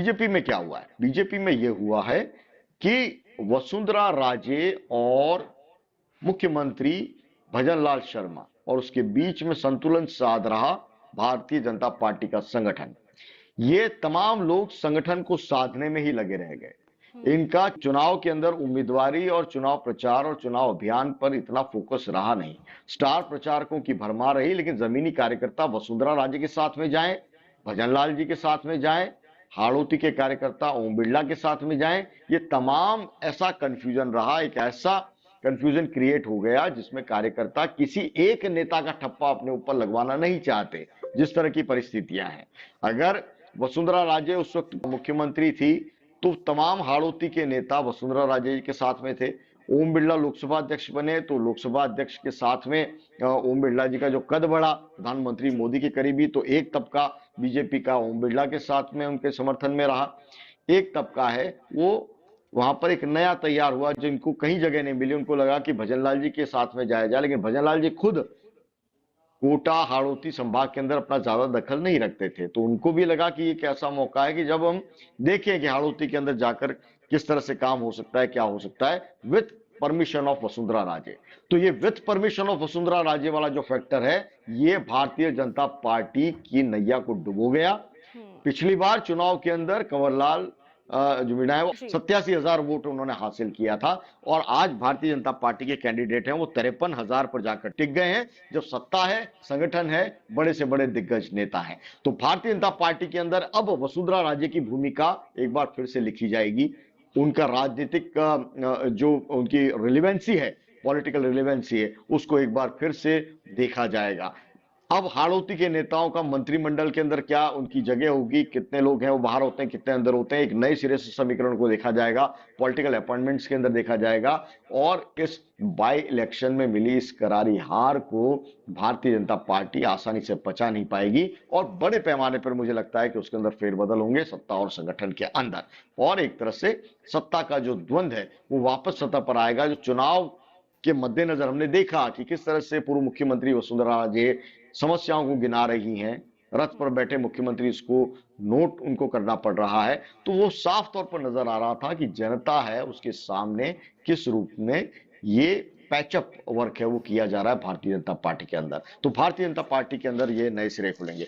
BJP में क्या हुआ है? बीजेपी में यह हुआ है कि वसुंधरा राजे और मुख्यमंत्री भजनलाल शर्मा और उसके बीच में संतुलन साध रहा भारतीय जनता पार्टी का संगठन। ये तमाम लोग संगठन को साधने में ही लगे रह गए। इनका चुनाव के अंदर उम्मीदवारी और चुनाव प्रचार और चुनाव अभियान पर इतना फोकस रहा नहीं। स्टार प्रचारकों की भरमार रही, लेकिन जमीनी कार्यकर्ता वसुंधरा राजे के साथ में जाएं, भजनलाल जी के साथ में जाएं, हाड़ौती के कार्यकर्ता ओम बिरला के साथ में जाएं, ये तमाम ऐसा कंफ्यूजन रहा, एक ऐसा कंफ्यूजन क्रिएट हो गया जिसमें कार्यकर्ता किसी एक नेता का ठप्पा अपने ऊपर लगवाना नहीं चाहते, जिस तरह की परिस्थितियां हैं। अगर वसुंधरा राजे उस वक्त मुख्यमंत्री थी तो तमाम हाड़ौती के नेता वसुंधरा राजे जी के साथ में थे। ओम बिरला लोकसभा अध्यक्ष बने तो लोकसभा अध्यक्ष के साथ में ओम बिरला जी का जो कद बढ़ा, प्रधानमंत्री मोदी के करीबी, तो एक तबका बीजेपी का ओम बिरला के साथ में उनके समर्थन में रहा। एक तबका है वो वहां पर एक नया तैयार हुआ जिनको कहीं जगह नहीं मिली, उनको लगा कि भजनलाल जी के साथ में जाया जाए, लेकिन भजनलाल जी खुद कोटा हाड़ौती संभाग के अंदर अपना ज्यादा दखल नहीं रखते थे, तो उनको भी लगा कि ये कैसा मौका है कि जब हम देखें कि हाड़ौती के अंदर जाकर किस तरह से काम हो सकता है, क्या हो सकता है, with permission of Vasundhara Raje. तो ये with permission of Vasundhara Raje वाला जो फैक्टर है, ये भारतीय जनता पार्टी की नैया को डुबो गया। पिछली बार चुनाव के अंदर कंवरलाल जो मीणा है वो 87,000 वोट उन्होंने हासिल किया था, और आज भारतीय जनता पार्टी के कैंडिडेट हैं वो 53,000 पर जाकर टिक गए हैं। जब सत्ता है, संगठन है, बड़े से बड़े दिग्गज नेता हैं, तो भारतीय जनता पार्टी के अंदर अब वसुंधरा राजे की भूमिका एक बार फिर से लिखी जाएगी। उनका राजनीतिक जो उनकी रिलेवेंसी है, पॉलिटिकल रिलेवेंसी है, उसको एक बार फिर से देखा जाएगा। अब हाड़ौती के नेताओं का मंत्रिमंडल के अंदर क्या उनकी जगह होगी, कितने लोग हैं वो बाहर होते हैं, कितने अंदर होते हैं, एक नए सिरे से समीकरण को देखा जाएगा, पॉलिटिकल अपॉइंटमेंट्स के अंदर देखा जाएगा। और इस बाई इलेक्शन में मिली इस करारी हार को भारतीय जनता पार्टी आसानी से पचा नहीं पाएगी, और बड़े पैमाने पर मुझे लगता है कि उसके अंदर फेरबदल होंगे सत्ता और संगठन के अंदर, और एक तरह से सत्ता का जो द्वंद्व है वो वापस सत्ता पर आएगा। जो चुनाव के मद्देनजर हमने देखा कि किस तरह से पूर्व मुख्यमंत्री वसुंधरा राजे समस्याओं को गिना रही हैं, रथ पर बैठे मुख्यमंत्री इसको नोट उनको करना पड़ रहा है, तो वो साफ तौर पर नजर आ रहा था कि जनता है उसके सामने किस रूप में ये पैचअप वर्क है वो किया जा रहा है भारतीय जनता पार्टी के अंदर। तो भारतीय जनता पार्टी के अंदर ये नए सिरे खुलेंगे।